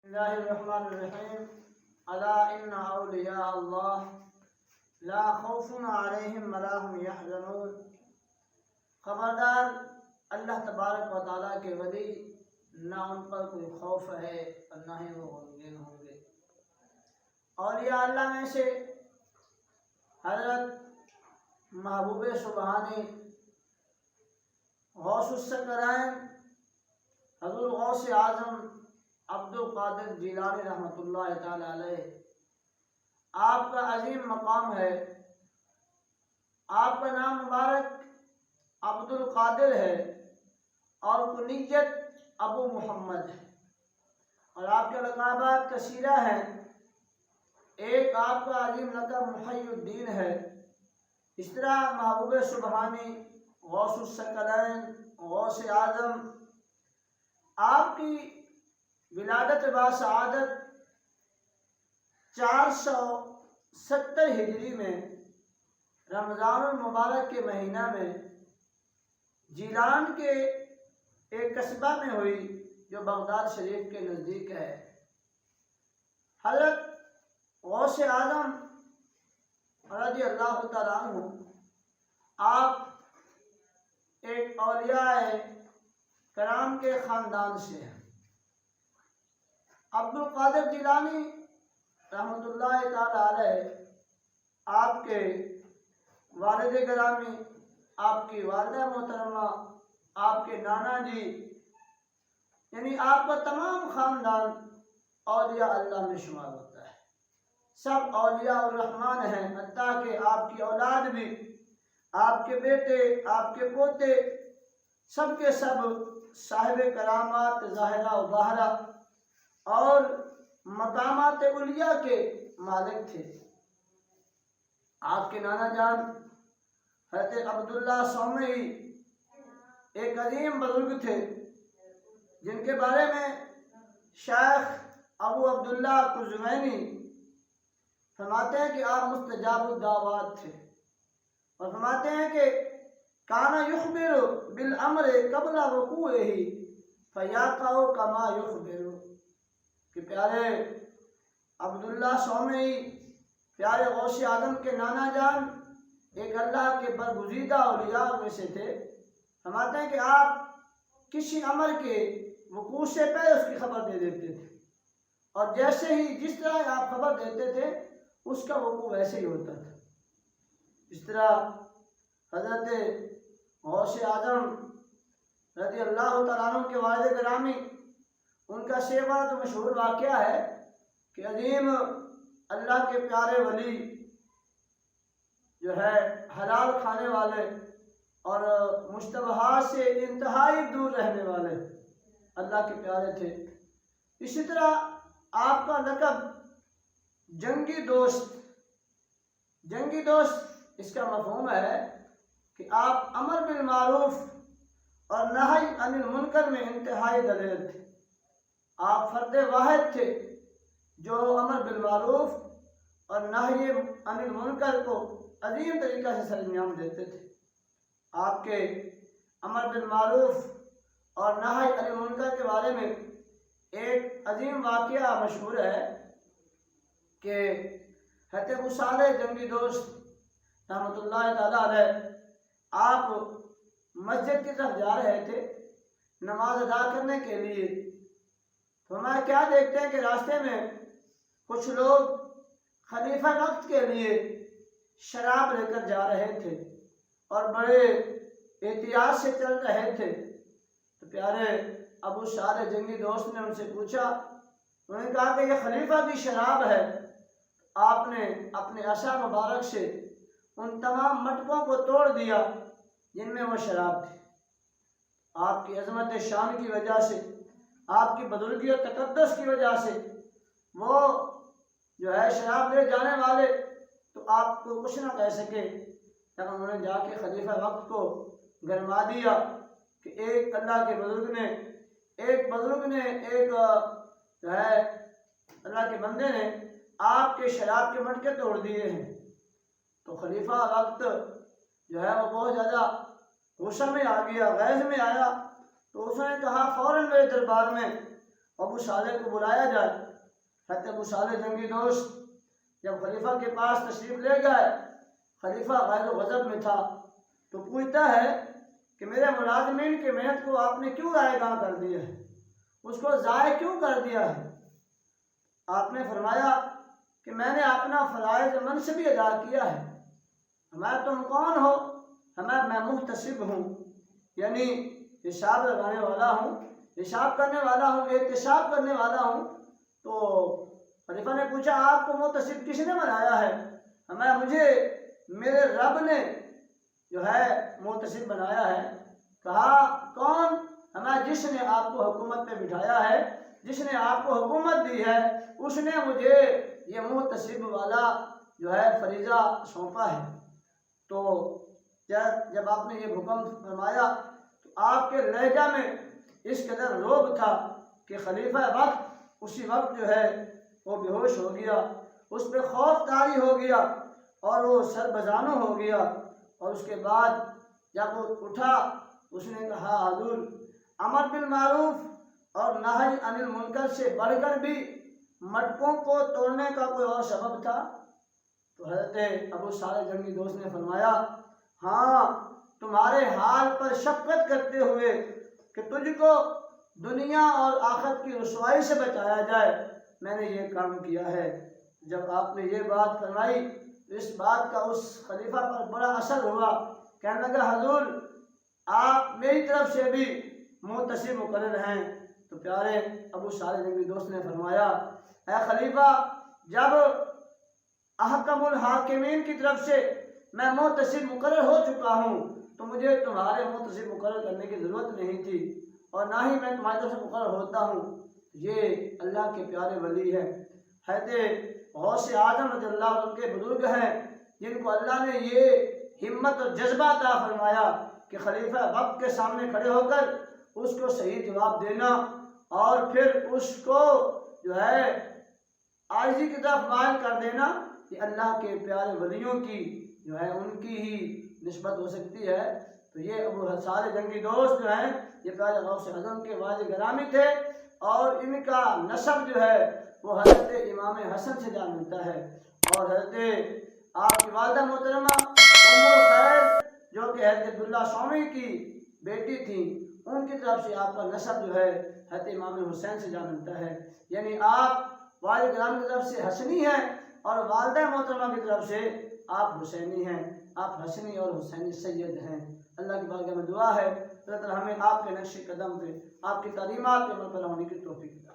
اللہ الرحمن الرحیم الا ان اولیاء اللہ لا خوف علیہم ولا هم یحزنون۔ خبردار، اللہ تبارک و تعالیٰ کے ولی نہ ان پر کوئی خوف ہے اور نہ ہی وہ غمگین ہوں گے۔ اولیاء اللہ میں سے حضرت محبوب سبحانی غوث الثقلین حضور غوث اعظم عبد القادر جیلانی رحمۃ اللہ تعالی علیہ، آپ کا عظیم مقام ہے۔ آپ کا نام مبارک عبد القادر ہے اور کنیت ابو محمد ہے، اور آپ کے لقبات کثیرہ ہیں۔ ایک آپ کا عظیم لقب محی الدین ہے۔ اس طرح محبوب سبحانی غوث الثقلین غوث اعظم، آپ کی ولادت باسعادت 470 ہجری میں رمضان المبارک کے مہینہ میں جیلان کے ایک قصبہ میں ہوئی جو بغداد شریف کے نزدیک ہے۔ حضرت غوث اعظم رضی اللہ تعالیٰ عنہ آپ ایک اولیاء کرام کے خاندان سے ہیں۔ عبد القادر جیلانی رحمۃ اللہ تعالی علیہ، آپ کے والد گرامی، آپ کی والدہ محترمہ، آپ کے نانا جی، یعنی آپ کا تمام خاندان اولیاء اللہ میں شمار ہوتا ہے۔ سب اولیاء الرحمن ہیں، حتیٰ کہ آپ کی اولاد بھی، آپ کے بیٹے، آپ کے پوتے، سب کے سب صاحب کرامات ظاہرہ و باہرہ اور مقامات علیاء کے مالک تھے۔ آپ کے نانا جان حضرت عبداللہ سومئی ایک عظیم بزرگ تھے، جن کے بارے میں شیخ ابو عبداللہ قزوینی فرماتے ہیں کہ آپ مستجاب الدعوات تھے، اور فرماتے ہیں کہ کانا یخبر بالامر قبل وقوعہ فیاقع کما یخبر، کہ پیارے عبداللہ سومئی، پیارے غوث اعظم کے نانا جان ایک اللہ کے برگزیدہ اولیاء میں سے تھے۔ فرماتے ہیں کہ آپ کسی امر کے وقوع سے پہلے اس کی خبر دے دیتے تھے، اور جیسے ہی جس طرح آپ خبر دیتے تھے اس کا وقوع ویسے ہی ہوتا تھا۔ اس طرح حضرت غوث اعظم رضی اللہ تعالیٰ عنہ کے والد گرامی، ان کا شیوا تو مشہور واقعہ ہے کہ عظیم اللہ کے پیارے ولی جو ہے حلال کھانے والے اور مشتبہات سے انتہائی دور رہنے والے اللہ کے پیارے تھے۔ اسی طرح آپ کا لقب جنگی دوست، جنگی دوست اس کا مفہوم ہے کہ آپ امر بالمعروف اور نہی عن المنکر میں انتہائی دلیر تھے۔ آپ فرد واحد تھے جو امر بالمعروف اور نہی عن المنکر کو عظیم طریقہ سے سر انجام دیتے تھے۔ آپ کے امر بالمعروف اور نہی عن المنکر کے بارے میں ایک عظیم واقعہ مشہور ہے کہ حضرت ابو صالح جنگی دوست رحمۃ اللہ تعالیٰ علیہ، آپ مسجد کی طرف جا رہے تھے نماز ادا کرنے کے لیے، تو میں کیا دیکھتے ہیں کہ راستے میں کچھ لوگ خلیفہ وقت کے لیے شراب لے کر جا رہے تھے اور بڑے احتیاط سے چل رہے تھے۔ تو پیارے ابو صالح جنگی دوست نے ان سے پوچھا، انہوں نے کہا کہ یہ خلیفہ کی شراب ہے۔ آپ نے اپنے عصا مبارک سے ان تمام مٹکوں کو توڑ دیا جن میں وہ شراب تھی۔ آپ کی عظمت شان کی وجہ سے، آپ کی بزرگی اور تقدس کی وجہ سے وہ جو ہے شراب لے جانے والے تو آپ کو کچھ نہ کہہ سکے، تب انہوں نے جا کے خلیفہ وقت کو گرما دیا کہ ایک اللہ کے بزرگ نے، ایک بزرگ نے، ایک جو ہے اللہ کے بندے نے آپ کے شراب کے مٹکے توڑ دیے ہیں۔ تو خلیفہ وقت جو ہے وہ بہت زیادہ غصہ میں آ گیا، غیظ میں آیا، تو اس نے کہا فوراً میرے دربار میں ابو صالح کو بلایا جائے۔ حضرت ابو صالح جنگی دوست جب خلیفہ کے پاس تشریف لے گئے، خلیفہ غیر و غضب میں تھا، تو پوچھتا ہے کہ میرے ملازمین کی محنت کو آپ نے کیوں ضائع کر دیا ہے، اس کو ضائع کیوں کر دیا ہے؟ آپ نے فرمایا کہ میں نے اپنا فرائض منصبی ادا کیا ہے، ہمیں تم کون ہو؟ میں محتسب ہوں، یعنی حساب لگانے والا ہوں، حساب کرنے والا ہوں، احتساب کرنے والا ہوں۔ تو خلیفہ نے پوچھا آپ کو محتسب کس نے بنایا ہے؟ مجھے میرے رب نے جو ہے محتسب بنایا ہے۔ کہا کون؟ جس نے آپ کو حکومت پہ بٹھایا ہے، جس نے آپ کو حکومت دی ہے، اس نے مجھے یہ محتسب والا جو ہے فریضہ سونپا ہے۔ تو جب آپ نے یہ حکم فرمایا تو آپ کے لہجہ میں اس قدر روب تھا کہ خلیفہ وقت اسی وقت جو ہے وہ بے ہوش ہو گیا، اس پہ خوف طاری ہو گیا اور وہ سر بزانو ہو گیا۔ اور اس کے بعد جب وہ اٹھا، اس نے کہا حضور، امر بالمعروف اور نہی عن المنکر سے بڑھ کر بھی مٹکوں کو توڑنے کا کوئی اور سبب تھا؟ تو حضرت ابو صالح جنگی دوست نے فرمایا ہاں، تمہارے حال پر شفقت کرتے ہوئے کہ تجھ کو دنیا اور آخرت کی رسوائی سے بچایا جائے، میں نے یہ کام کیا ہے۔ جب آپ نے یہ بات فرمائی تو اس بات کا اس خلیفہ پر بڑا اثر ہوا، کہنے لگا حضور آپ میری طرف سے بھی محتسب مقرر ہیں۔ تو پیارے ابو صالح جنگی دوست نے فرمایا اے خلیفہ، جب احکم الحاکمین کی طرف سے میں محتسب مقرر ہو چکا ہوں تو مجھے تمہارے محتسب مقرر کرنے کی ضرورت نہیں تھی، اور نہ ہی میں تمہاری طرف سے مقرر ہوتا ہوں۔ یہ اللہ کے پیارے ولی ہے، حضرت غوث اعظم رضی اللہ عنہ کے بزرگ ہیں، جن کو اللہ نے یہ ہمت اور جذبہ عطا فرمایا کہ خلیفہ وقت کے سامنے کھڑے ہو کر اس کو صحیح جواب دینا اور پھر اس کو جو ہے عاجزی کی طرف مائل کر دینا، یہ اللہ کے پیارے ولیوں کی جو ہے ان کی ہی نسبت ہو سکتی ہے۔ تو یہ ابو صالح جنگی دوست جو ہیں یہ پیارے غوث اعظم کے والد گرامی تھے، اور ان کا نسب جو ہے وہ حضرت امام حسن سے جا ملتا ہے، اور حضرت آپ کی والدہ محترمہ ام الخیر جو کہ حضرت عبداللہ سومی کی بیٹی تھی، ان کی طرف سے آپ کا نسب جو ہے حضرت امام حسین سے جا ملتا ہے۔ یعنی آپ والد گرامی کی طرف سے حسنی ہیں اور والدہ محترمہ کی طرف سے آپ حسینی ہیں، آپ حسنی اور حسینی سید ہیں۔ اللہ کی بارگاہ میں دعا ہے اللہ تعالی ہمیں آپ کے نقش قدم پہ، آپ کی تعلیمات پہ عمل پیرا ہونے کی توفیق دے۔